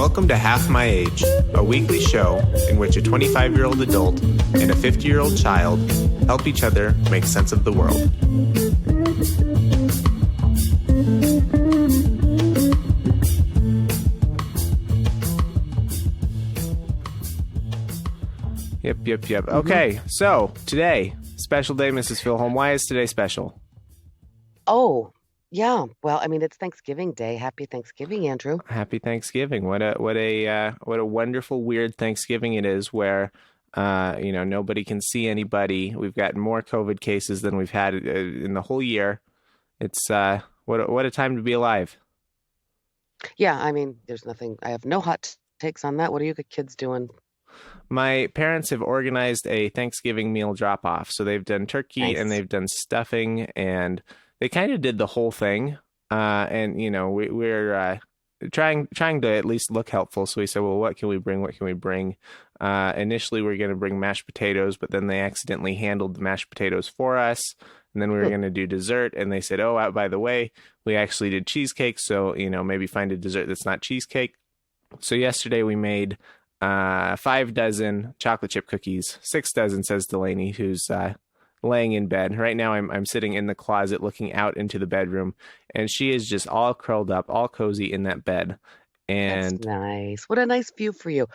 Welcome to Half My Age, a weekly show in which a 25-year-old adult and a 50-year-old child help each other make sense of the world. Yep. Okay, so today, special day, Mrs. Filholm. Why is today special? Oh, yeah. Well, I mean, it's Thanksgiving Day. Happy Thanksgiving, Andrew. Happy Thanksgiving. What a wonderful, weird Thanksgiving it is where nobody can see anybody. We've got more COVID cases than we've had in the whole year. It's what a time to be alive. Yeah, I mean, there's nothing. I have no hot takes on that. What are you kids doing? My parents have organized a Thanksgiving meal drop-off. So they've done turkey Nice. and they've done stuffing, and they kind of did the whole thing. We're trying to at least look helpful. So we said, well, what can we bring? What can we bring? Initially, we were going to bring mashed potatoes, but then they accidentally handled the mashed potatoes for us. And then we were going to do dessert, and they said, oh, by the way, we actually did cheesecake. So, maybe find a dessert that's not cheesecake. So yesterday we made 5 dozen chocolate chip cookies, 6 dozen, says Delaney, who's laying in bed. Right now I'm sitting in the closet looking out into the bedroom, and she is just all curled up, all cozy in that bed. And That's nice. What a nice view for you.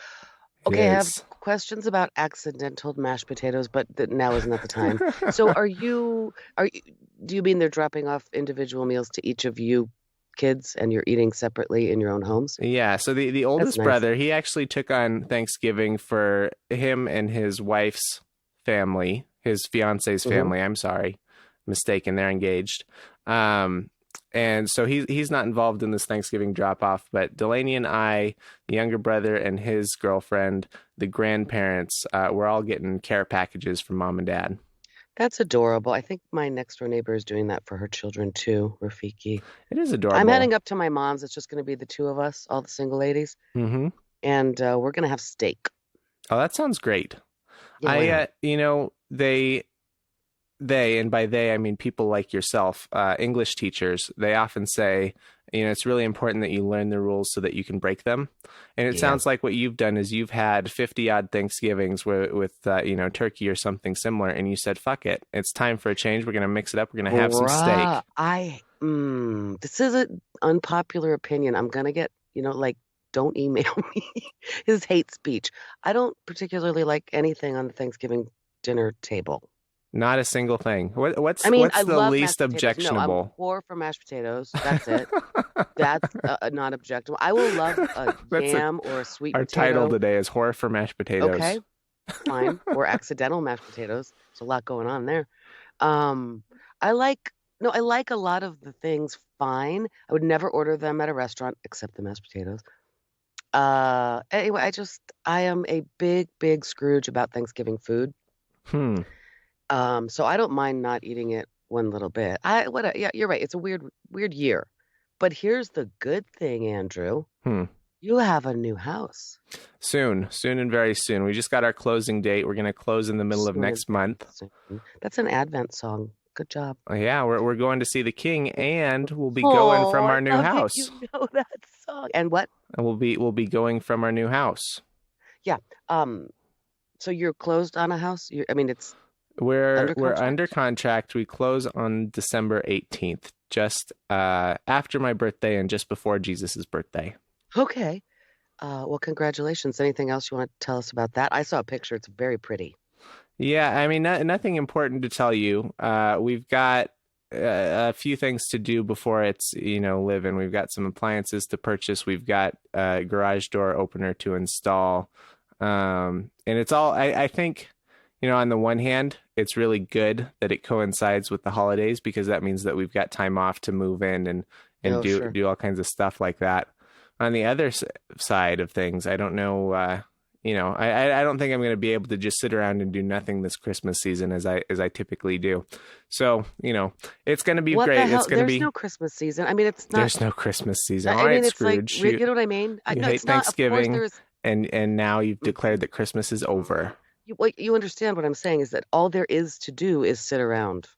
Okay, I have questions about accidental mashed potatoes, but now is not the time. So do you mean they're dropping off individual meals to each of you kids and you're eating separately in your own homes? Yeah, so the oldest nice. brother, he actually took on Thanksgiving for him and his wife's family, his fiance's family. I'm sorry, mistaken, they're engaged. And so he's not involved in this Thanksgiving drop-off, but Delaney and I, the younger brother and his girlfriend, the grandparents, we're all getting care packages from mom and dad. That's adorable. I think my next door neighbor is doing that for her children too, Rafiki. It is adorable. I'm heading up to my mom's. It's just going to be the two of us, all the single ladies. Mm-hmm. And we're going to have steak. Oh, that sounds great. Yeah, They, and by they, I mean people like yourself, English teachers, they often say, it's really important that you learn the rules so that you can break them. And it sounds like what you've done is you've had 50 odd Thanksgivings with turkey or something similar. And you said, fuck it. It's time for a change. We're going to mix it up. We're going to have some steak. This is an unpopular opinion. I'm going to get, don't email me. His hate speech. I don't particularly like anything on the Thanksgiving dinner table. Not a single thing. What's I the least mashed objectionable? No, I'm poor for mashed potatoes. That's it. That's not objectionable. I will love a jam or a sweet Our potato. title today is Horror for Mashed Potatoes. Okay, fine. Or accidental mashed potatoes. There's a lot going on there. I like a lot of the things fine. I would never order them at a restaurant except the mashed potatoes. Anyway, I am a big Scrooge about Thanksgiving food. So I don't mind not eating it one little bit. Yeah, you're right. It's a weird year. But here's the good thing, Andrew. You have a new house. Soon and very soon. We just got our closing date. We're going to close in the middle of next month. That's an Advent song. Good job. Yeah, we're going to see the King, and we'll be going from our new house. You know that song. And what? We'll be going from our new house. Yeah. So you're closed on a house? We're under contract. We close on December 18th, just after my birthday and just before Jesus' birthday. Okay. Well, congratulations. Anything else you want to tell us about that? I saw a picture. It's very pretty. Yeah, I mean, nothing important to tell you. We've got a few things to do before it's, live in. We've got some appliances to purchase. We've got a garage door opener to install. And it's all, I think, on the one hand, it's really good that it coincides with the holidays because that means that we've got time off to move in and do all kinds of stuff like that. On the other side of things, I don't know, I don't think I'm going to be able to just sit around and do nothing this Christmas season as I typically do. So, it's going to be great. It's going to be. There's no Christmas season. I mean, it's not. There's no Christmas season. I All mean, right, it's Scrooge. like, you know what I mean? You No, hate it's not. Thanksgiving, Of course, and now you've declared that Christmas is over. you understand what I'm saying is that all there is to do is sit around.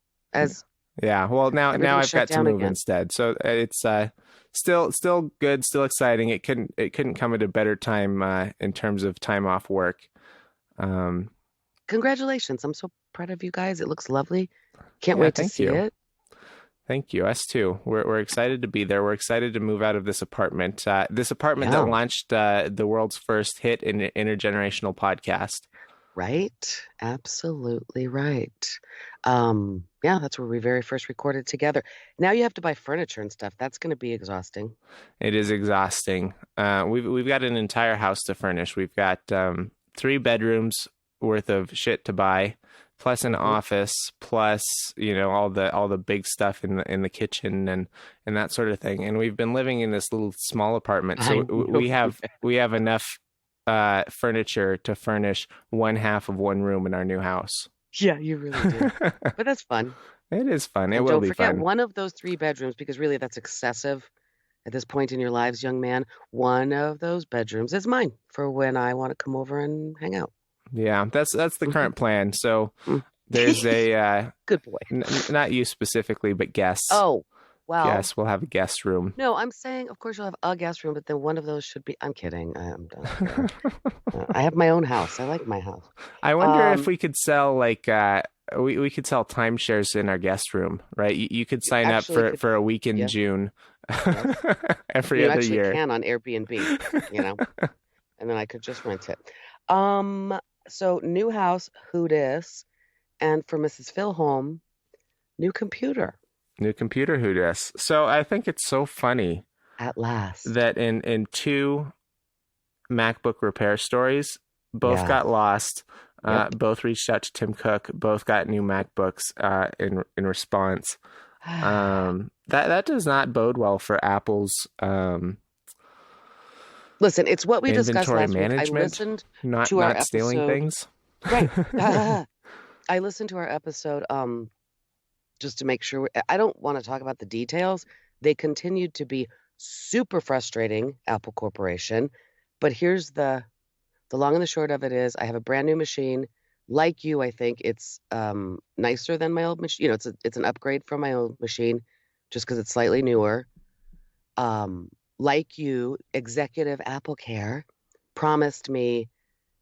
Yeah. Well, now I've got to move again. instead. So it's still good, still exciting. It couldn't come at a better time in terms of time off work. Um, Congratulations. I'm so proud of you guys. It looks lovely. Can't yeah, wait to thank see you. it. Thank you. Us too. We're excited to be there. We're excited to move out of this apartment. This apartment that Yeah, launched the world's first hit in intergenerational podcast. right. Absolutely right. Yeah, that's where we very first recorded together. Now you have to buy furniture and stuff. That's going to be exhausting. It is exhausting. We've got an entire house to furnish. We've got 3 bedrooms worth of shit to buy, plus an Mhm. office, plus all the big stuff in the kitchen and that sort of thing. And we've been living in this little small apartment, I so know. we have enough furniture to furnish one half of one room in our new house. Yeah, you really do. But that's fun. It is fun. It And will don't be forget fun. one of those 3 bedrooms, because really that's excessive at this point in your lives, young man. One of those bedrooms is mine for when I want to come over and hang out. Yeah, that's the Mhm, current plan. So mm. there's a Good boy. not you specifically, but guests. Oh, well, Guests. We'll have a guest room. no, I'm saying, of course, you'll have a guest room, but then one of those should be. I'm kidding. I'm not kidding. I have my own house. I like my house. I wonder if Um, we could sell like we could sell timeshares in our guest room, right? You could you sign up actually could, for a week in yeah, June yes, every you other actually year. can on Airbnb, you know, and then I could just rent it. Um, so new house, who dis, and for Mrs. Filholm, new computer New computer, who dis? So I think it's so funny at last. that in 2 MacBook repair stories, both Yeah. got lost. Yep. Both reached out to Tim Cook. Both got new MacBooks in response. That does not bode well for Apple's Listen, it's what we discussed inventory last week. I management, listened not to our not stealing episode. things. Right. I listened to our episode just to make sure. I don't want to talk about the details. They continued to be super frustrating, Apple Corporation. But here's the long and the short of it is I have a brand new machine. Like you, I think it's nicer than my old machine. It's an upgrade from my old machine just because it's slightly newer. Like you, Executive Apple Care promised me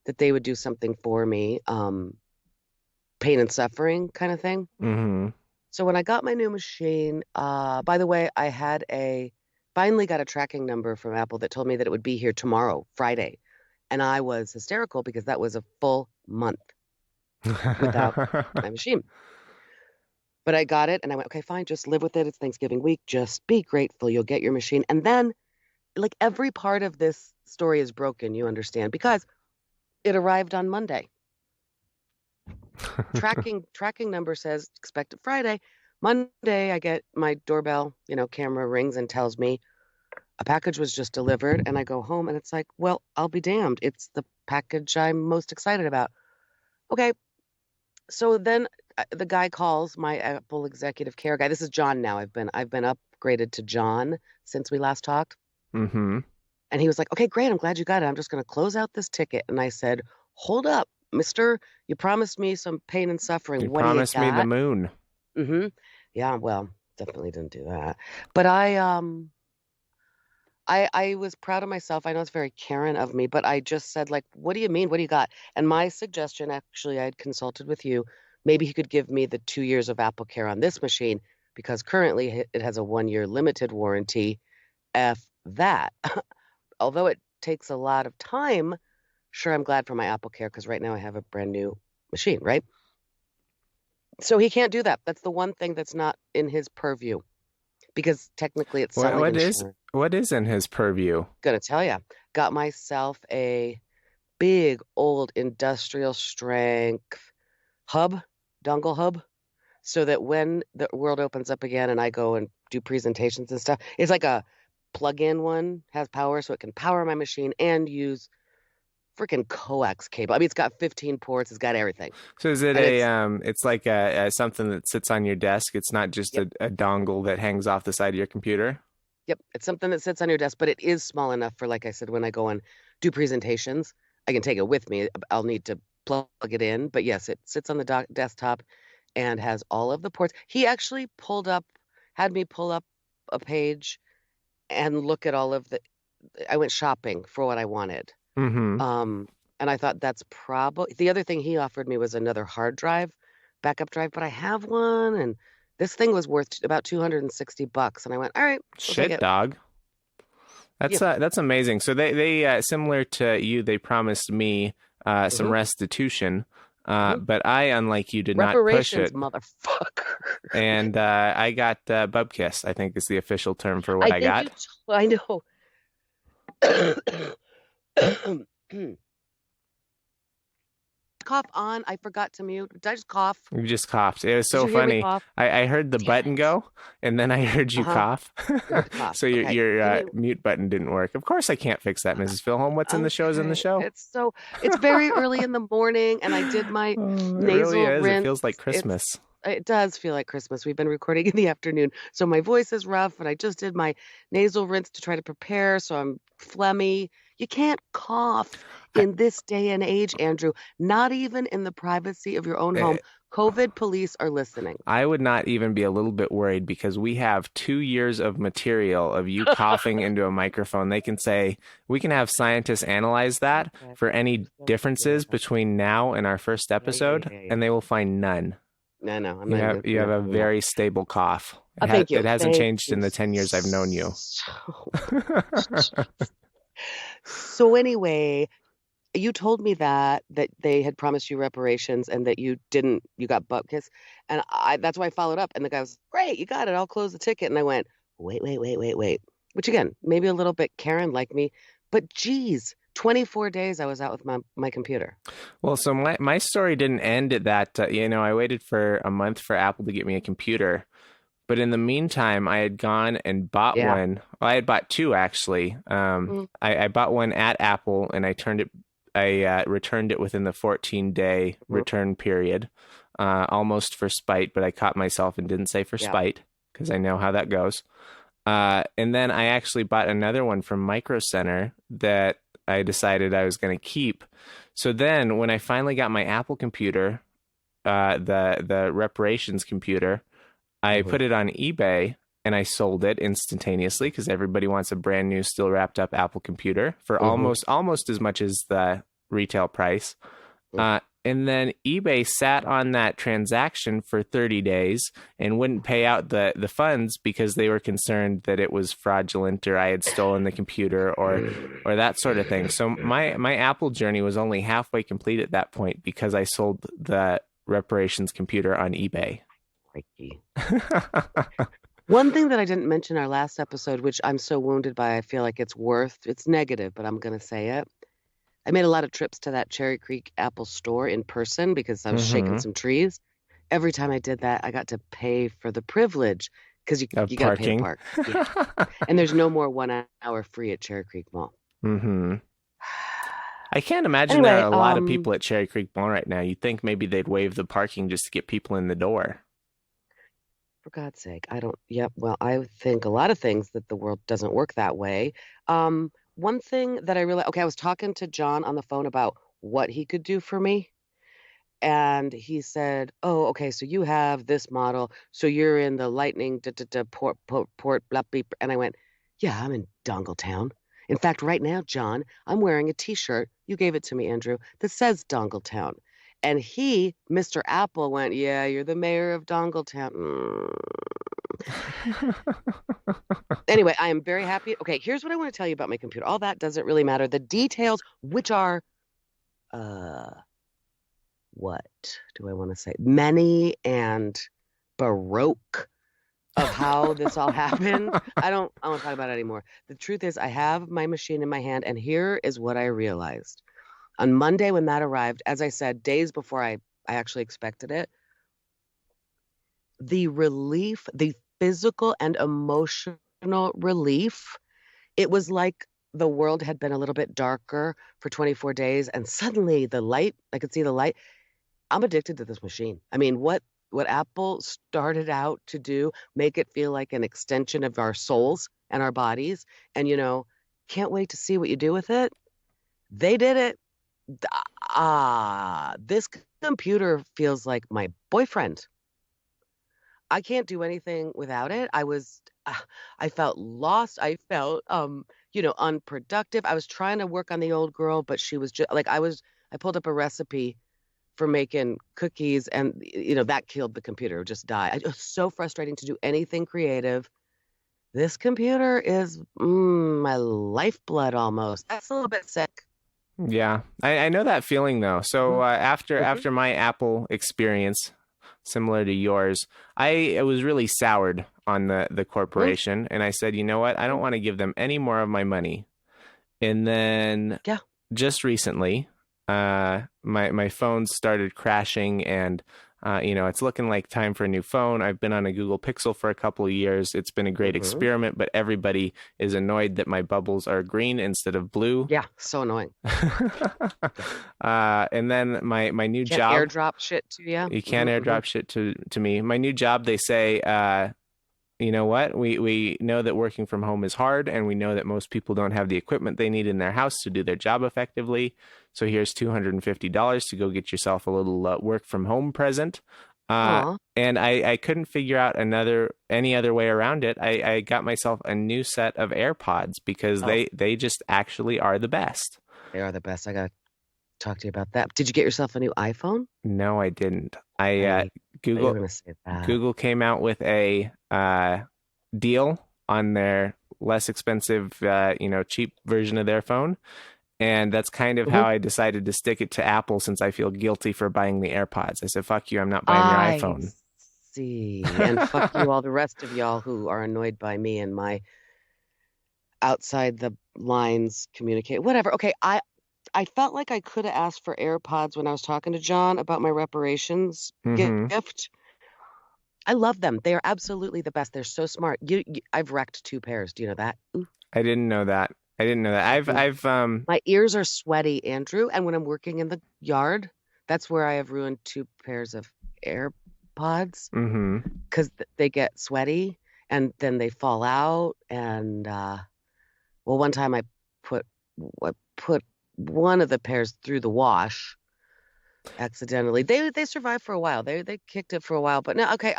that they would do something for me, pain and suffering kind of thing. Hmm. So when I got my new machine, by the way, finally got a tracking number from Apple that told me that it would be here tomorrow, Friday. And I was hysterical because that was a full month without my machine. But I got it and I went, okay, fine, just live with it. It's Thanksgiving week. Just be grateful. You'll get your machine. And then, like, every part of this story is broken, you understand, because it arrived on Monday. Tracking number says expected Friday. Monday, I get my doorbell, camera rings and tells me a package was just delivered. And I go home and it's like, well, I'll be damned. It's the package I'm most excited about. Okay. So then the guy calls, my Apple executive care guy. This is John now. I've been upgraded to John since we last talked. Hmm. And he was like, okay, great. I'm glad you got it. I'm just going to close out this ticket. And I said, hold up, mister. You promised me some pain and suffering. You What do you promised me the got? moon. Mm-hmm. Yeah, well, definitely didn't do that. But I was proud of myself. I know it's very Karen of me, but I just said, like, what do you mean? What do you got? And my suggestion, actually, I had consulted with you. Maybe he could give me the 2 years of Apple Care on this machine because currently it has a 1 year limited warranty. F that. Although it takes a lot of time, sure, I'm glad for my Apple Care because right now I have a brand new machine, right? So he can't do that. That's the one thing that's not in his purview because technically it's What selling what is insurance. what is in his purview? Gonna tell you, got myself a big old industrial strength hub, dongle hub, so that when the world opens up again and I go and do presentations and stuff, it's like a plug-in one, has power so it can power my machine and use freaking coax cable. I mean, it's got 15 ports, it's got everything. So is it And a it's, it's like a something that sits on your desk? It's not just yep, a dongle that hangs off the side of your computer? yep, it's something that sits on your desk, but it is small enough for, like I said, when I go and do presentations, I can take it with me. I'll need to plug it in, but yes, it sits on the desktop and has all of the ports. He actually had me pull up a page and look at all of the. I went shopping for what I wanted. Mm-hmm. Um, and I thought that's probably the other thing he offered me was another hard drive, backup drive, but I have one, and this thing was worth about $260, and I went, all right, we'll take Shit, it. dog. Yeah. That's amazing. So they similar to you, they promised me some hmm restitution, hmm but I, unlike you, did not push Reparations, it, motherfucker. and I got bub kiss. I think is the official term for what I I think got. you. I know. Cough on. I forgot to mute. Did I just cough? You just coughed. It was Did so you hear me funny. cough? I heard the Damn button it. go, and then I heard you Uh-huh. cough. You heard the cough. So your Okay. Can you? mute button didn't work. Of course, I can't fix that, Mrs. Filholm. What's in the show is in the Okay. show. It's very early in the morning, and I did my Oh, it really nasal is. It rinse. feels like Christmas. It does feel like Christmas. We've been recording in the afternoon, so my voice is rough, and I just did my nasal rinse to try to prepare, so I'm phlegmy. You can't cough I, in this day and age, Andrew, not even in the privacy of your own home. eh, COVID police are listening. I would not even be a little bit worried because we have 2 years of material of you coughing into a microphone. They can say, we can have scientists analyze that Okay. for any differences between now and our first episode, Yeah. and they will find none. No, I'm You not have even you have a gonna. very stable cough. Thank you. It hasn't Thank changed you in the 10 years I've known you. so So anyway, you told me that they had promised you reparations and that you got butt kiss. And that's why I followed up. And the guy was, great, you got it. I'll close the ticket. And I went, wait. Which again, maybe a little bit Karen like me, but geez, 24 days I was out with my computer. Well, so my story didn't end at that. I waited for a month for Apple to get me a computer. But in the meantime, I had gone and bought Yeah. one. Well, I had bought two actually. I bought one at Apple, and I returned it within the 14-day return period, almost for spite. But I caught myself and didn't say for spite because I know how that goes. And then I actually bought another one from Micro Center that I decided I was going to keep. So then, when I finally got my Apple computer, the reparations computer, I put it on eBay and I sold it instantaneously because everybody wants a brand new, still wrapped up Apple computer for almost as much as the retail price. And then eBay sat on that transaction for 30 days and wouldn't pay out the funds because they were concerned that it was fraudulent or I had stolen the computer or that sort of thing. So my Apple journey was only halfway complete at that point because I sold the reparations computer on eBay. One thing that I didn't mention in our last episode, which I'm so wounded by, I feel like it's negative, but I'm going to say it. I made a lot of trips to that Cherry Creek Apple store in person because I was shaking some trees. Every time I did that, I got to pay for the privilege because you got to pay to park. Yeah. And there's no more 1 hour free at Cherry Creek Mall. I can't imagine there are a lot of people at Cherry Creek Mall right now. You'd think maybe they'd waive the parking just to get people in the door. For God's sake, I think a lot of things that the world doesn't work that way. One thing that I was talking to John on the phone about what he could do for me. And he said, oh, okay, so you have this model. So you're in the lightning port, blah, beep. And I went, yeah, I'm in Dongletown. In fact, right now, John, I'm wearing a T-shirt. You gave it to me, Andrew, that says Dongletown. And he, Mr. Apple, went, yeah, you're the mayor of Dongletown. Anyway, I am very happy. Okay, here's what I want to tell you about my computer. All that doesn't really matter. The details, which are, what do I want to say? Many and baroque of how this all happened. I don't want to talk about it anymore. The truth is, I have my machine in my hand, and here is what I realized. On Monday, when that arrived, as I said, days before I actually expected it, the relief, the physical and emotional relief, it was like the world had been a little bit darker for 24 days, and suddenly the light, I could see the light. I'm addicted to this machine. I mean, what Apple started out to do, make it feel like an extension of our souls and our bodies, and, can't wait to see what you do with it. They did it. This computer feels like my boyfriend. I can't do anything without it. I felt lost. I felt unproductive. I was trying to work on the old girl, but she was just like I pulled up a recipe for making cookies and that killed the computer. It would just die. It was so frustrating to do anything creative. This computer is my lifeblood almost. That's a little bit sick. Yeah, I know that feeling though. So after Mhm. after my Apple experience, similar to yours, I was really soured on the Mm, corporation, and I said, you know what? I don't mm. want to give them any more of my money. And then Yeah. just recently, my phone started crashing, and it's looking like time for a new phone. I've been on a Google Pixel for a couple of years. It's been a great Hmm. experiment, but everybody is annoyed that my bubbles are green instead of blue. Yeah. So annoying. Yeah. And then my new Can't job, airdrop shit to you. you can't Hmm. airdrop shit to me. My new job, they say, you know what? We know that working from home is hard, and we know that most people don't have the equipment they need in their house to do their job effectively. So here's $250 to go get yourself a little work from home present. Aw. And I couldn't figure out any other way around it. I got myself a new set of AirPods because Oh, they just actually are the best. they are the best. I gotta talk to you about that. Did you get yourself a new iPhone? No, I didn't. I I thought you were Google gonna say that. Google came out with a deal on their less expensive, cheap version of their phone, and that's kind of how Mhm. I decided to stick it to Apple since I feel guilty for buying the AirPods. I said, "Fuck you, I'm not buying your I iPhone." see. And fuck you, all the rest of y'all who are annoyed by me and my outside the lines communicate. Whatever. Okay, I felt like I could have asked for AirPods when I was talking to John about my reparations Hmm. gift. I love them. They are absolutely the best. They're so smart. I've wrecked two pairs. Do you know that? Ooh. I didn't know that. I didn't know that. Mhm. I've My ears are sweaty, Andrew, and when I'm working in the yard, that's where I have ruined two pairs of AirPods hmm because they get sweaty and then they fall out. And well, one time put I put one of the pairs through the wash accidentally. They survived for a while. They kicked it for a while, but no, okay.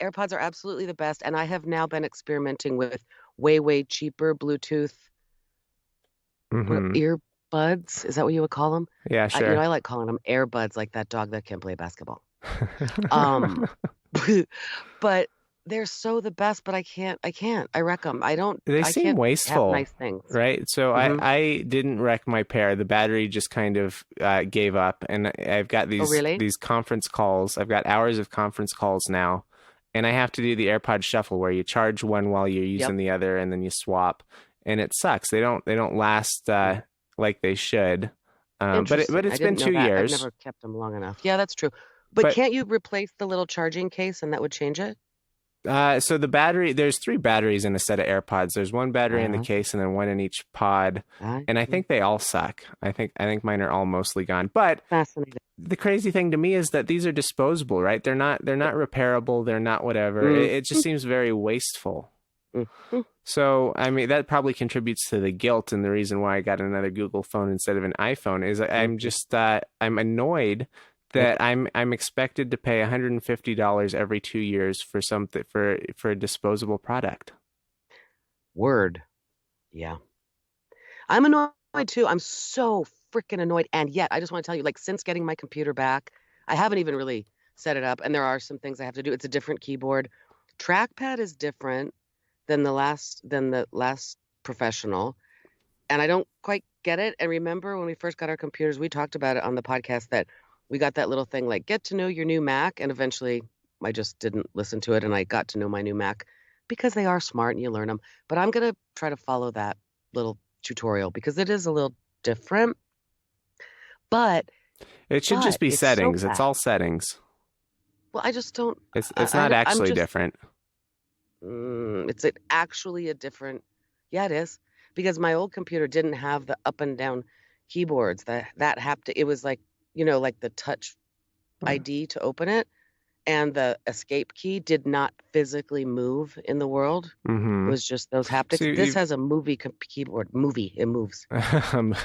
AirPods are absolutely the best, and I have now been experimenting with way cheaper Bluetooth hmm earbuds. Is that what you would call them? Yeah, You know, sure. I like calling them airbuds, like that dog that can play basketball. Um, but they're so the best. But I can't. I wreck them. They I seem can't have wasteful, nice things. right? So Hmm. I didn't wreck my pair. The battery just kind of gave up, and I've got Oh, these really? these conference calls. I've got hours of conference calls now, and I have to do the AirPod shuffle where you charge one while you're Yep. using the other, and then you swap, and it sucks. They don't last Mm. like they should. But Interesting. I it's been didn't know two that. I've years. never kept them long enough. Yeah, that's true. But But can't you replace the little charging case and that would change it? so the battery, there's three batteries in a set of AirPods. There's one battery in the Uh, case and then one in each pod. I And I see. think they all suck. I think mine are all mostly gone. But Fascinating. the crazy thing to me is that these are disposable, right? They're not repairable, they're not whatever. Mm, It just seems very wasteful. mm, mm. So, I mean, that probably contributes to the guilt and the reason why I got another Google phone instead of an iPhone is I'm Mhm. just I'm annoyed Yep. that I'm expected to pay $150 every 2 years for something for a disposable product. Word. Yeah. I'm annoyed too. I'm so freaking annoyed. And yet, I just want to tell you, like, since getting my computer back, I haven't even really set it up. And there are some things I have to do. It's a different keyboard. Trackpad is different than the last professional. And I don't quite get it. And remember when we first got our computers, we talked about it on the podcast that we got that little thing like get to know your new Mac. And eventually I just didn't listen to it and I got to know my new Mac because they are smart and you learn them. But I'm going to try to follow that little tutorial because it is a little different. But It should just but be it's so settings. It's fast. all settings. Well, I just don't. It's not I'm actually just. different. Actually a different. Yeah, it is because my old computer didn't have the up and down keyboards. That haptic. It was like like the touch ID to open it, and the escape key did not physically move in the world. It Mm-hmm. was just those So haptics. This you has a movie keyboard. Movie. It moves. um,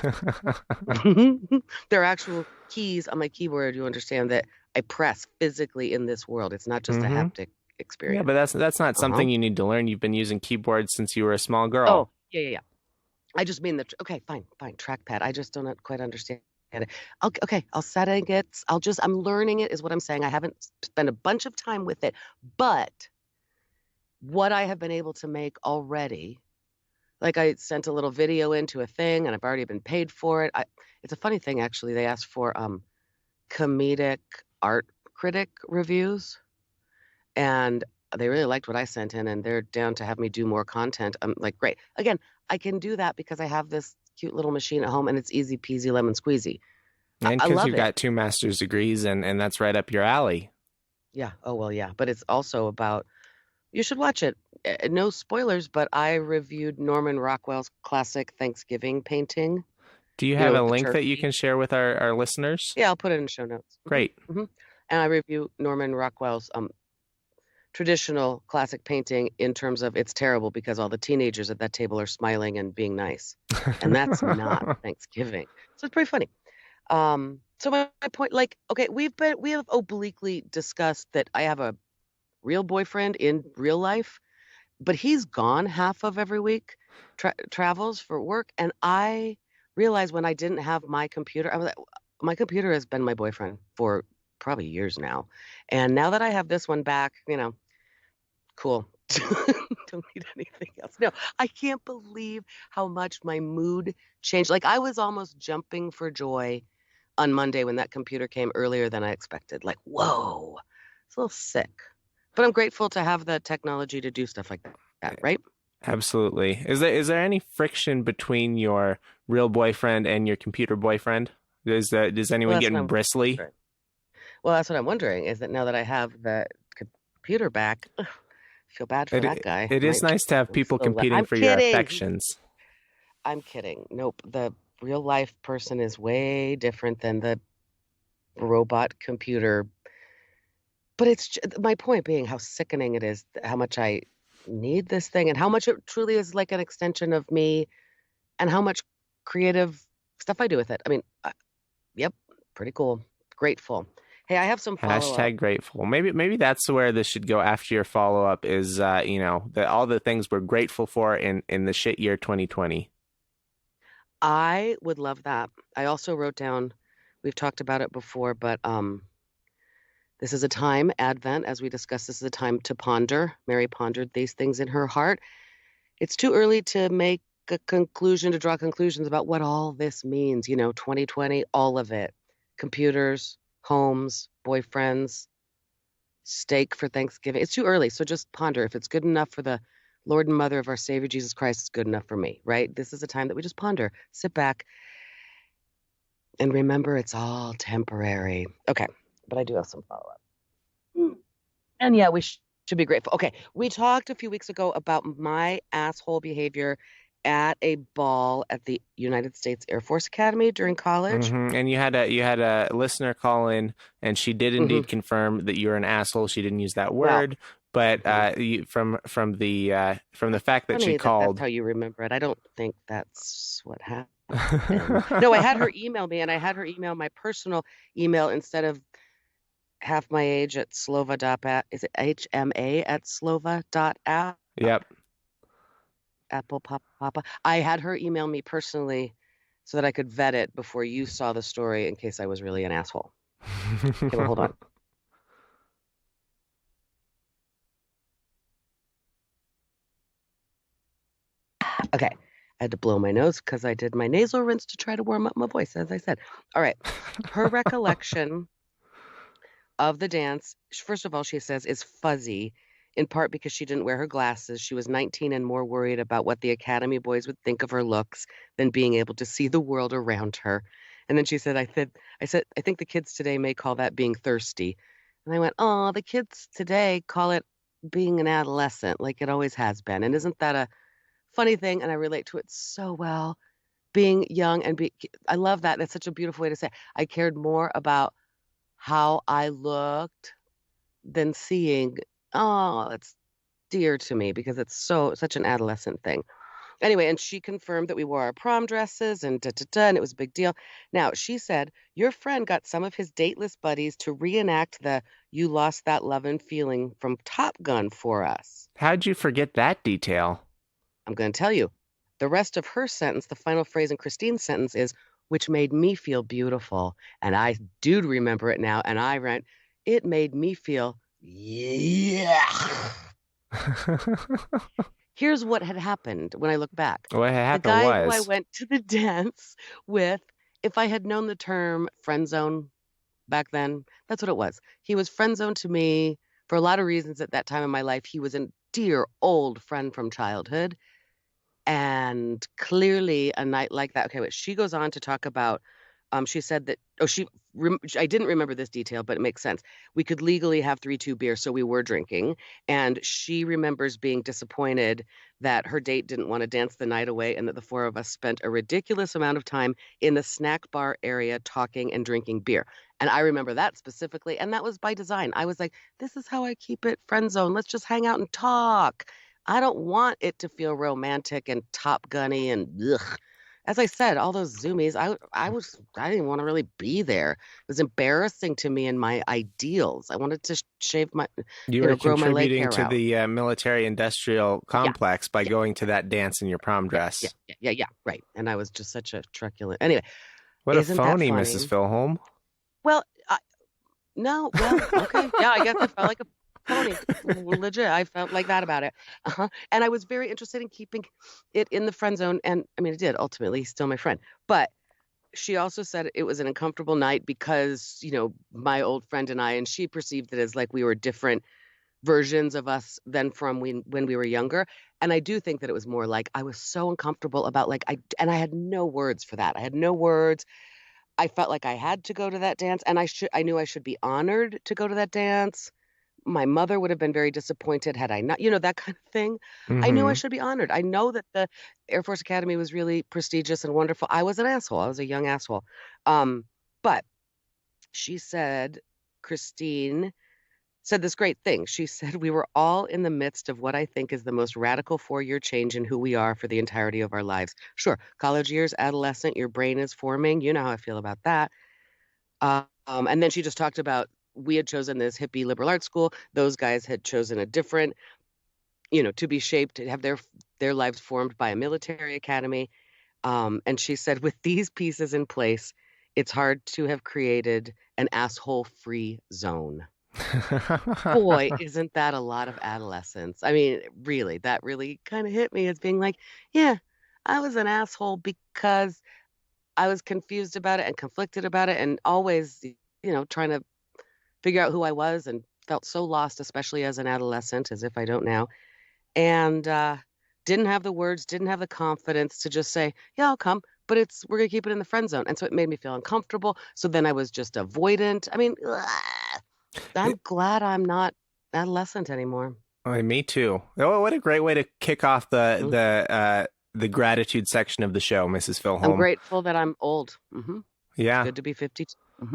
There are actual keys on my keyboard. You understand that I press physically in this world. It's not just a hmm haptic. Yeah, but experience. that's not Uh-huh. something you need to learn. You've been using keyboards since you were a small Oh, girl. yeah, yeah, yeah. I just mean okay, fine, fine, trackpad. I just don't quite understand it. Okay, I'll setting it. I'm learning it is what I'm saying. I haven't spent a bunch of time with it, but what I have been able to make already, like I sent a little video into a thing and I've already been paid for it. It's a funny thing, actually. They asked for comedic art critic reviews, and they really liked what I sent in, and they're down to have me do more content. I'm like, great. Again, I can do that because I have this cute little machine at home and it's easy peasy lemon squeezy. And I because love you've it. got two master's degrees and that's right up your alley. Yeah. Oh, well, yeah. But it's also about, you should watch it. No spoilers, but I reviewed Norman Rockwell's classic Thanksgiving painting, Do you have a with the link that you turkey. can share with our listeners? Yeah, I'll put it in the show notes. Great. And I review Norman Rockwell's traditional classic painting in terms of it's terrible because all the teenagers at that table are smiling and being nice. And that's not Thanksgiving. So it's pretty funny. So my point, like, okay, we have obliquely discussed that I have a real boyfriend in real life, but he's gone half of every week, travels for work, and I realized when I didn't have my computer, I was like, my computer has been my boyfriend for probably years now. And now that I have this one back, cool. Don't need anything else. No, I can't believe how much my mood changed. Like I was almost jumping for joy on Monday when that computer came earlier than I expected. Like, whoa, it's a little sick. But I'm grateful to have the technology to do stuff like that, right? Absolutely. Is there any friction between your real boyfriend and your computer boyfriend? Does Well, anyone that's what getting I'm bristly? wondering. Well, that's what I'm wondering is that now that I have the computer back, ugh, I feel bad for that guy. It is Might nice to have people still competing I'm for your kidding. affections. I'm kidding. Nope. The real life person is way different than the robot computer. But it's my point being how sickening it is, how much I need this thing and how much it truly is like an extension of me and how much creative stuff I do with it. I mean, yep, pretty cool. Grateful. Hey, I have some follow-up. Hashtag grateful. Maybe that's where this should go after your follow up is all the things we're grateful for in the shit year 2020. I would love that. I also wrote down, we've talked about it before, but this is a time, Advent, as we discussed, this is a time to ponder. Mary pondered these things in her heart. It's too early to make a conclusion, to draw conclusions about what all this means. 2020, all of it. Computers, homes, boyfriends, steak for Thanksgiving. It's too early, so just ponder. If it's good enough for the Lord and Mother of our Savior Jesus Christ, it's good enough for me, right? This is a time that we just ponder, sit back, and remember it's all temporary. Okay, but I do have some follow-up. And yeah, we should be grateful. Okay, we talked a few weeks ago about my asshole behavior at a ball at the United States Air Force Academy during college. And you had a listener call in, and she did Hmm. indeed confirm that you're an asshole. She didn't use that Well, word, but mhm. from the fact that she Funny that that's called. how you remember it. I don't think that's what happened. No, I had her email me, and I had her email my personal email instead of half my age at slova.at. Is it HMA at slova.app? Yep. Apple Papa. I had her email me personally so that I could vet it before you saw the story in case I was really an asshole. Okay, well, hold on. Okay. I had to blow my nose because I did my nasal rinse to try to warm up my voice, as I said. All right. Her recollection of the dance, first of all, she says, is fuzzy, in part because she didn't wear her glasses. She was 19 and more worried about what the Academy boys would think of her looks than being able to see the world around her. And then she said, I think the kids today may call that being thirsty. And I went, oh, the kids today call it being an adolescent, like it always has been. And isn't that a funny thing? And I relate to it so well. Being young I love that. That's such a beautiful way to say it. I cared more about how I looked than seeing, oh, it's dear to me because it's such an adolescent thing. Anyway, and she confirmed that we wore our prom dresses and da da da, and it was a big deal. Now, she said, your friend got some of his dateless buddies to reenact the "You Lost That Lovin' Feeling" from Top Gun for us. How'd you forget that detail? I'm going to tell you. The rest of her sentence, the final phrase in Christine's sentence is, which made me feel beautiful. And I do remember it now. And I went, it made me feel, yeah. Here's what had happened when I look back. What had The happened guy who I was, went to the dance with, if I had known the term friend zone back then, that's what it was. He was friend zone to me for a lot of reasons at that time in my life. He was a dear old friend from childhood. And clearly a night like that. Okay, but she goes on to talk about, she said that, I didn't remember this detail, but it makes sense. We could legally have 3-2 beer, so we were drinking. And she remembers being disappointed that her date didn't want to dance the night away and that the four of us spent a ridiculous amount of time in the snack bar area talking and drinking beer. And I remember that specifically, and that was by design. I was like, this is how I keep it friend zone. Let's just hang out and talk. I don't want it to feel romantic and Top Gunny and ugh. As I said, all those Zoomies, I didn't want to really be there. It was embarrassing to me and my ideals. I wanted to shave my, you were grow my leg contributing hair to out. the military-industrial Yeah, complex by yeah, going to that dance in your prom yeah, dress. yeah, right. And I was just such a truculent. Anyway, What a isn't that phony, funny? Mrs. Filholm. Well, no, well, okay. Yeah, I guess I felt like a pony. Legit. I felt like that about it. And I was very interested in keeping it in the friend zone. And I mean, it did ultimately. He's still my friend. But she also said it was an uncomfortable night because, my old friend and I, and she perceived it as like we were different versions of us than from when we were younger. And I do think that it was more like I was so uncomfortable about like, I had no words for that. I had no words. I felt like I had to go to that dance, and I knew I should be honored to go to that dance. My mother would have been very disappointed had I not, that kind of thing. I knew I Mm-hmm. should be honored. I know that the Air Force Academy was really prestigious and wonderful. I was an asshole. I was a young asshole. But she said, Christine said this great thing. She said, we were all in the midst of what I think is the most radical 4-year change in who we are for the entirety of our lives. Sure, college years, adolescent, your brain is forming. You know how I feel about that. And then she just talked about we had chosen this hippie liberal arts school. Those guys had chosen a different, to be shaped, to have their lives formed by a military academy. And she said, with these pieces in place, it's hard to have created an asshole-free zone. Boy, isn't that a lot of adolescence? I mean, really, that really kind of hit me as being like, yeah, I was an asshole because I was confused about it and conflicted about it and always, trying to figure out who I was and felt so lost, especially as an adolescent, as if I don't now. And didn't have the words, didn't have the confidence to just say, yeah, I'll come, but we're going to keep it in the friend zone. And so it made me feel uncomfortable. So then I was just avoidant. I mean, I'm glad I'm not adolescent anymore. Oh, me too. Oh, what a great way to kick off the Mhm. the gratitude section of the show, Mrs. I'm Filholm. grateful that I'm old. It's Yeah. good to be 52.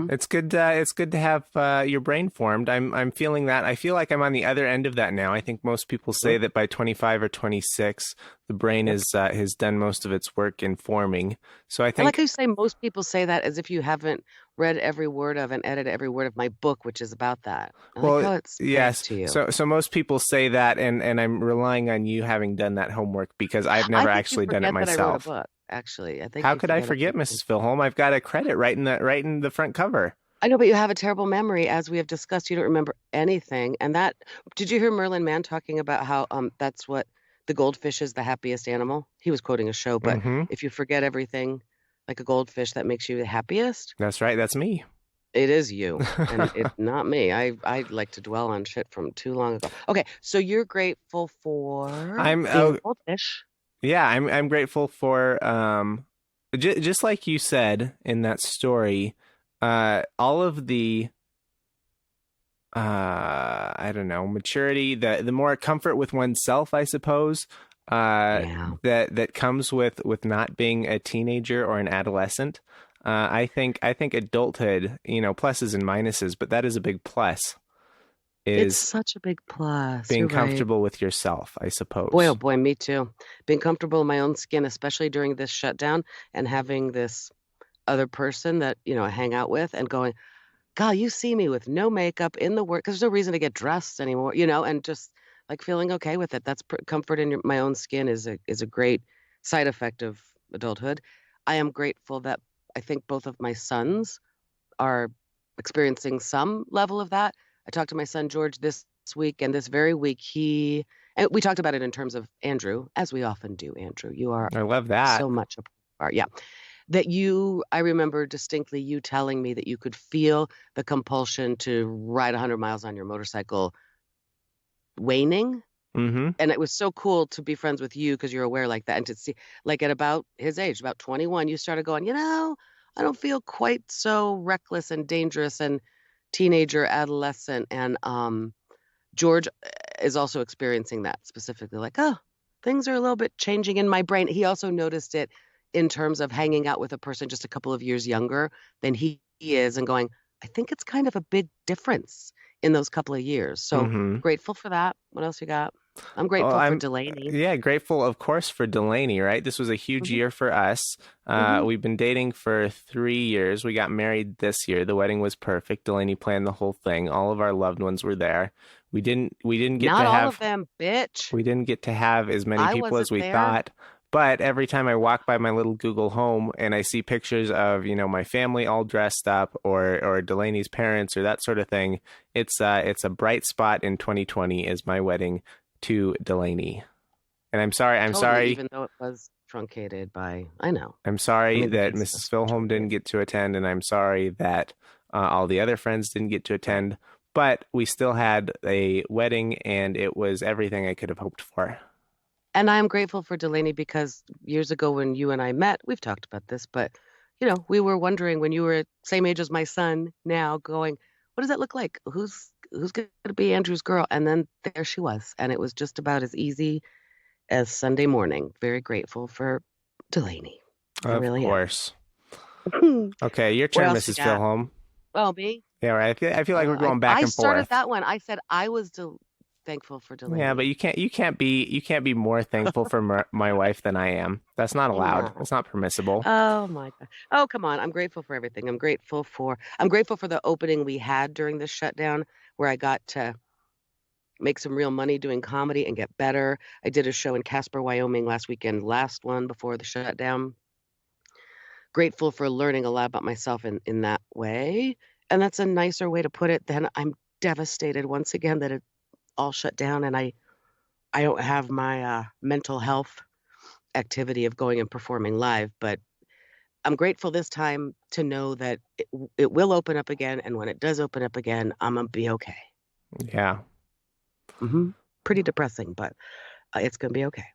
It's good. It's good to have your brain formed. I'm feeling that. I feel like I'm on the other end of that now. I think most people say that by 25 or 26, the brain Yep. has done most of its work in forming. So I I like think, how you say most people say that as if you haven't read every word of and edited every word of my book, which is about that. I like well, how it speaks yes. to you. So most people say that, and I'm relying on you having done that homework because I've I never think you actually done it forget that I wrote a myself. book, actually. I think How you could I forget forget, it. Mrs. Filholm? I've got a credit right in the front cover. I know, but you have a terrible memory, as we have discussed. You don't remember anything. And did you hear Merlin Mann talking about how that's what the goldfish is the happiest animal? He was quoting a show, but Mm-hmm. if you forget everything like a goldfish, that makes you the happiest. That's right. That's me. It is you, and it's not me. I like to dwell on shit from too long ago. Okay, so you're grateful for I'm being a oh, goldfish. yeah, I'm grateful for just like you said in that story, all of the I don't know, maturity, the more comfort with oneself, I suppose, Yeah. that comes with not being a teenager or an adolescent. I think adulthood, pluses and minuses, but that is a big plus. It's is such a big plus. being You're right. comfortable with yourself, I Boy, oh suppose. boy, me too. Being comfortable in my own skin, especially during this shutdown and having this other person that, I hang out with and going, God, you see me with no makeup in the work because there's no reason to get dressed anymore, and just like feeling okay with it. That's comfort in my own skin is a great side effect of adulthood. I am grateful that I think both of my sons are experiencing some level of that. I talked to my son George this week, and this very week and we talked about it in terms of Andrew, as we often do. Andrew, you are I love that. so much a part. Yeah, I remember distinctly you telling me that you could feel the compulsion to ride 100 miles on your motorcycle waning. Mm-hmm. And it was so cool to be friends with you because you're aware like that. And to see, like at about his age, about 21, you started going, I don't feel quite so reckless and dangerous and teenager, adolescent. And George is also experiencing that specifically, like, oh, things are a little bit changing in my brain. He also noticed it in terms of hanging out with a person just a couple of years younger than he is and going, I think it's kind of a big difference in those couple of years. So Mm-hmm. grateful for that. What else you got? I'm Oh, grateful for I'm Delaney. yeah, grateful, of course, for Delaney, right? This was a huge Hmm. year for us. Hmm. We've been dating for 3 years. We got married this year. The wedding was perfect. Delaney planned the whole thing. All of our loved ones were there. We didn't get Not to all of have them, bitch. we didn't get to have as many I people as wasn't we there. thought. But every time I walk by my little Google Home and I see pictures of, my family all dressed up or Delaney's parents or that sort of thing, it's a bright spot in 2020 is my wedding to Delaney. And I'm Totally, sorry, even though it was truncated by, I know. I'm I sorry mean, the that kids Mrs. was Filholm didn't truncated. get to attend, and I'm sorry that all the other friends didn't get to Right. attend. But we still had a wedding, and it was everything I could have hoped for. And I'm grateful for Delaney because years ago when you and I met, we've talked about this, but we were wondering when you were same age as my son now going, what does that look like? Who's going to be Andrew's girl? And then there she was. And it was just about as easy as Sunday morning. Very grateful for Delaney. I Of really am. course. Okay, your What turn, else you Mrs. got? Filholm. Oh, me? Yeah, right. I feel like we're I going back I and started forth. that one. I said I was thankful for Yeah, but Delaney. you can't be more thankful for my wife than I am. That's not allowed. No. That's not permissible. Oh my God. Oh, come on. I'm grateful for everything. I'm grateful for the opening we had during the shutdown where I got to make some real money doing comedy and get better. I did a show in Casper, Wyoming last weekend, last one before the shutdown. Grateful for learning a lot about myself in that way. And that's a nicer way to put it than I'm devastated once again that it all shut down and I don't have my mental health activity of going and performing live, but I'm grateful this time to know that it will open up again. And when it does open up again, I'm going to be okay. Yeah, Hmm. Pretty depressing, but it's going to be okay.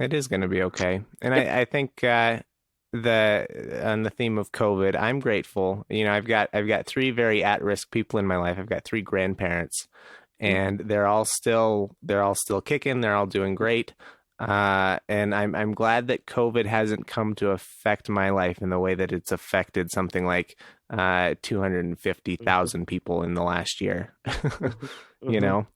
it is going to be okay. And Yep. I think the on the theme of COVID, I'm grateful. I've got three very at-risk people in my life. I've got three grandparents, Mm. and they're all still kicking. They're all doing great. And I'm glad that COVID hasn't come to affect my life in the way that it's affected something like Hmm. 250,000 people in the last year. Hmm. You Hmm. know,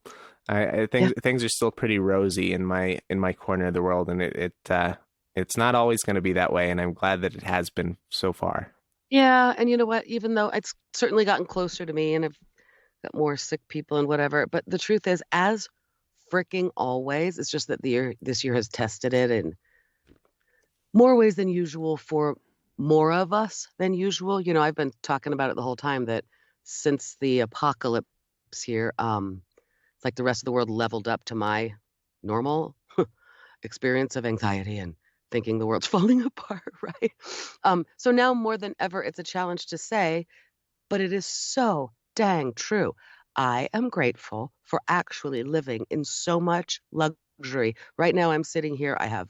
I Yeah. things are still pretty rosy in my corner of the world, and it's not always going to be that way. And I'm glad that it has been so far. Yeah. And you know what? Even though it's certainly gotten closer to me and I've got more sick people and whatever, but the truth is, as freaking always, it's just that this year has tested it in more ways than usual for more of us than usual. I've been talking about it the whole time that since the apocalypse here, it's like the rest of the world leveled up to my normal experience of anxiety and thinking the world's falling apart, right? So now more than ever, it's a challenge to say, but it is so dang true. I am grateful for actually living in so much luxury. Right now, I'm sitting here. I have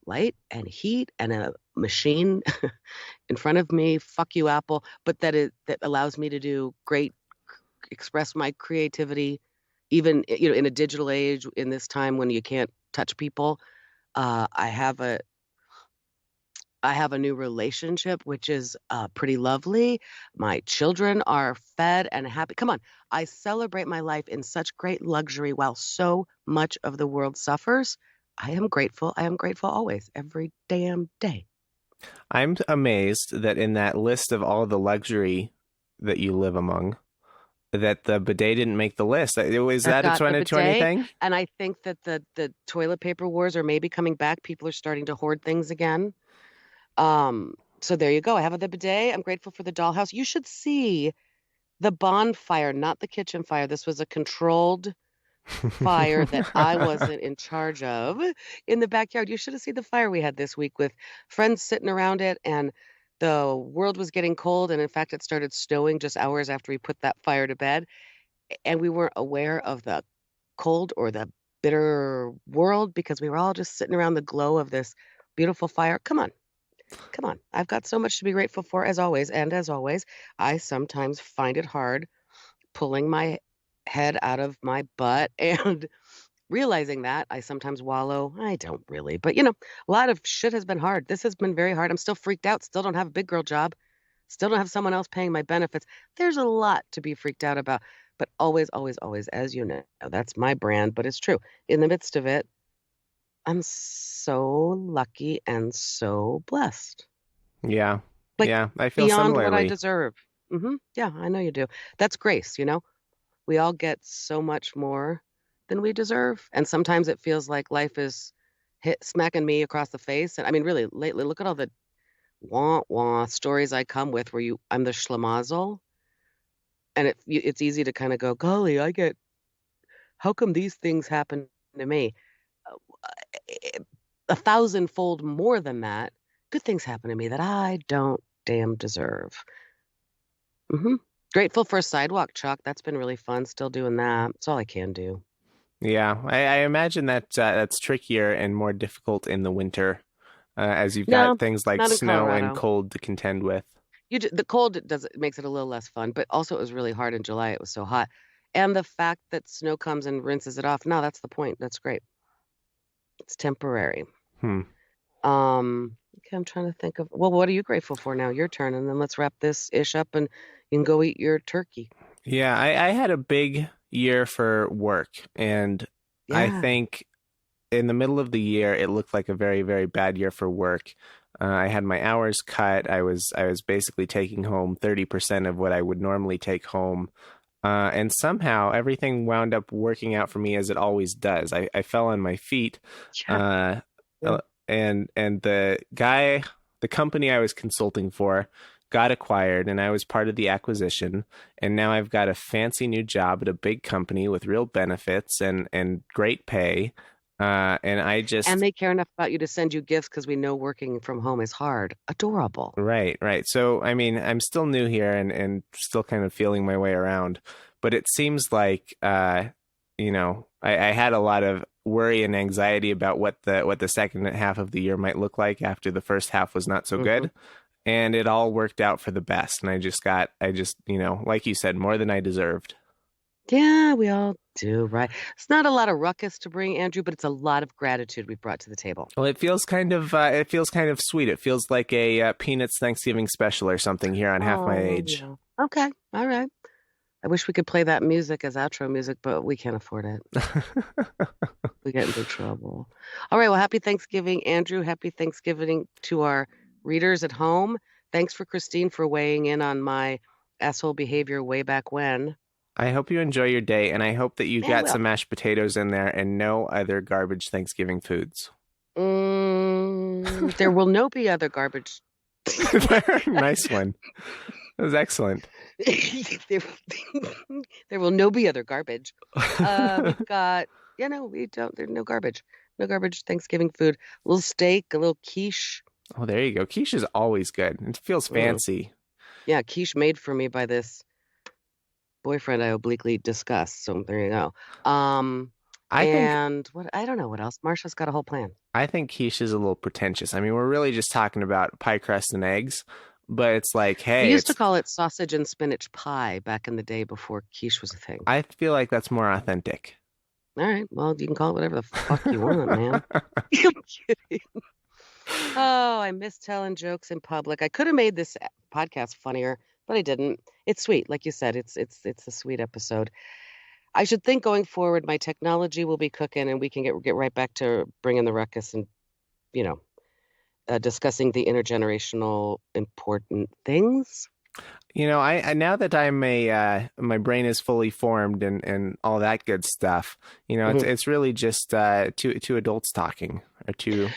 light and heat and a machine in front of me. Fuck you, Apple. But that allows me to do great, express my creativity, even in a digital age in this time when you can't touch people. I have I have a new relationship, which is pretty lovely. My children are fed and happy. Come on, I celebrate my life in such great luxury while so much of the world suffers. I am grateful. I am grateful always, every damn day. I'm amazed that in that list of all the luxury that you live among, that the bidet didn't make the list. Was I've that a got the 2020 bidet, thing? and I think that the toilet paper wars are maybe coming back. People are starting to hoard things again. So there you go. I have the bidet. I'm grateful for the dollhouse. You should see the bonfire, not the kitchen fire. This was a controlled fire that I wasn't in charge of in the backyard. You should have seen the fire we had this week with friends sitting around it, and the world was getting cold. And in fact, it started snowing just hours after we put that fire to bed. And we weren't aware of the cold or the bitter world because we were all just sitting around the glow of this beautiful fire. Come on. Come on. I've got so much to be grateful for as always. And as always, I sometimes find it hard pulling my head out of my butt and realizing that I sometimes wallow. I don't really, but a lot of shit has been hard. This has been very hard. I'm still freaked out. Still don't have a big girl job. Still don't have someone else paying my benefits. There's a lot to be freaked out about. But always, always, always, as you know, that's my brand, but it's true. In the midst of it, I'm so lucky and so blessed. Yeah. Like Yeah. I feel beyond what I similarly. deserve. Yeah, I know you do. That's grace, We all get so much more than we deserve. And sometimes it feels like life is smacking me across the face. And I mean, really, lately, look at all the wah wah stories I come with where I'm the schlemazel. And it's easy to kind of go, golly, how come these things happen to me? A thousandfold more than that, good things happen to me that I don't damn deserve. hmm Grateful for a sidewalk chalk. That's been really fun. Still doing that. That's all I can do. Yeah. I imagine that that's trickier and more difficult in the winter, as you've got No, things like not in snow and Colorado. cold to contend with. The cold makes it a little less fun, but also it was really hard in July. It was so hot. And the fact that snow comes and rinses it off. No, that's the point. That's great. It's temporary. Hmm. Okay, I'm trying to think of, well, what are you grateful for now? Your turn, and then let's wrap this ish up and you can go eat your turkey. Yeah, I had a big year for work, and I Yeah. think in the middle of the year it looked like a very, very bad year for work. I had my hours cut. I was basically taking home 30% of what I would normally take home. And somehow everything wound up working out for me as it always does. I fell on my feet, Yeah. uh, Yeah. and the company I was consulting for got acquired, and I was part of the acquisition. And now I've got a fancy new job at a big company with real benefits and great pay. And I And just they care enough about you to send you gifts because we know working from home is hard. Adorable. Right, right. So, I mean, I'm still new here and still kind of feeling my way around, but it seems like, I had a lot of worry and anxiety about what the second half of the year might look like after the first half was not so hmm good, and it all worked out for the best. And like you said, more than I deserved. Yeah, we all do, right? It's not a lot of ruckus to bring, Andrew, but it's a lot of gratitude we've brought to the table. Well, it feels kind of sweet. It feels like a Peanuts Thanksgiving special or something here on Half My Oh, Age. yeah. Okay. All right. I wish we could play that music as outro music, but we can't afford it. We get in big trouble. All right. Well, happy Thanksgiving, Andrew. Happy Thanksgiving to our readers at home. Thanks for Christine for weighing in on my asshole behavior way back when. I hope you enjoy your day, and I hope that you Yeah, I got will. some mashed potatoes in there and no other garbage Thanksgiving foods. There will no be other garbage. Nice one. That was excellent. there, there will no be other garbage. We've got, we don't, there's no garbage. No garbage Thanksgiving food. A little steak, a little quiche. Oh, there you go. Quiche is always good. It feels Mm. fancy. Yeah, quiche made for me by this boyfriend I obliquely discussed. So there you go. I think And what, I don't know what else. Marsha's got a whole plan. I think quiche is a little pretentious. I mean, we're really just talking about pie crust and eggs, but it's like, We hey, used to call it sausage and spinach pie back in the day before quiche was a thing. I feel like that's more authentic. All right. Well, you can call it whatever the fuck you want, man. I'm kidding. Oh, I miss telling jokes in public. I could have made this podcast funnier, but I didn't. It's sweet, like you said. It's a sweet episode. I should think going forward, my technology will be cooking, and we can get right back to bringing the ruckus and you know discussing the intergenerational important things. I now that I'm my brain is fully formed and all that good stuff. Mhm. It's really just two adults talking or two.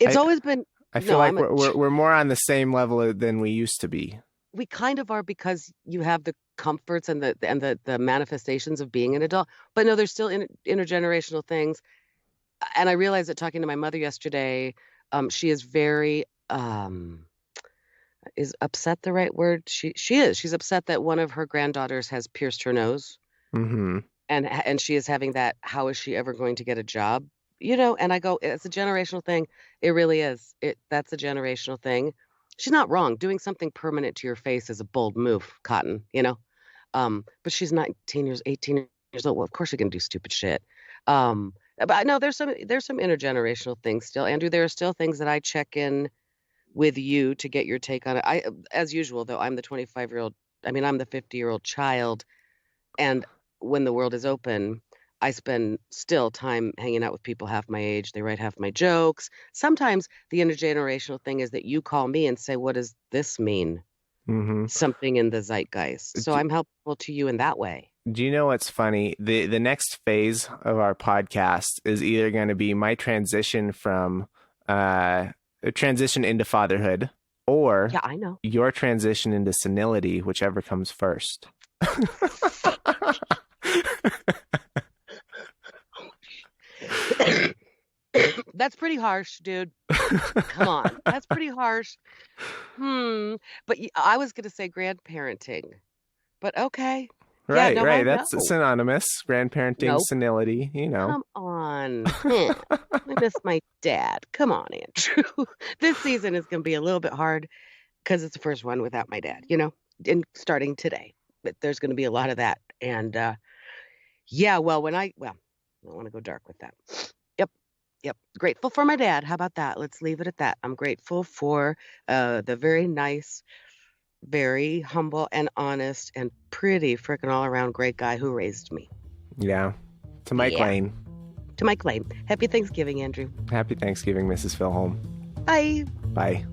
It's I always been I feel no. like we're more on the same level than we used to be. We kind of are because you have the comforts and the manifestations of being an adult. But no, there's still intergenerational things. And I realized that talking to my mother yesterday, she is very is upset the right word? She's upset that one of her granddaughters has pierced her nose, Mm-hmm. and she is having that. How is she ever going to get a job? And I go, it's a generational thing. It really is. That's a generational thing. She's not wrong. Doing something permanent to your face is a bold move, Cotton. But she's 18 years old. Well, of course she can do stupid shit. But I know there's some intergenerational things still. Andrew, there are still things that I check in with you to get your take on it. As usual, though, I'm the 25-year-old. I mean, I'm the 50-year-old child. And when the world is open, I spend still time hanging out with people half my age. They write half my jokes. Sometimes the intergenerational thing is that you call me and say, what does this mean? Mm-hmm. Something in the zeitgeist. So I'm helpful to you in that way. Do you know what's funny? The next phase of our podcast is either going to be my transition from transition into fatherhood, or Yeah, I know. your transition into senility, whichever comes first. That's pretty harsh, dude. Come on. That's pretty harsh. But I was going to say grandparenting. But okay. Yeah, Right, no, I right. That's know. synonymous. Grandparenting, Nope. senility, Come on. I miss my dad. Come on, Andrew. This season is going to be a little bit hard because it's the first one without my dad, and starting today. But there's going to be a lot of that. And yeah, well, I don't want to go dark with that. Yep. Grateful for my dad. How about that? Let's leave it at that. I'm grateful for the very nice, very humble and honest and pretty freaking all around great guy who raised me. Yeah. To Mike Yeah. Lane. To Mike Lane. Happy Thanksgiving, Andrew. Happy Thanksgiving, Mrs. Filholm. Bye. Bye.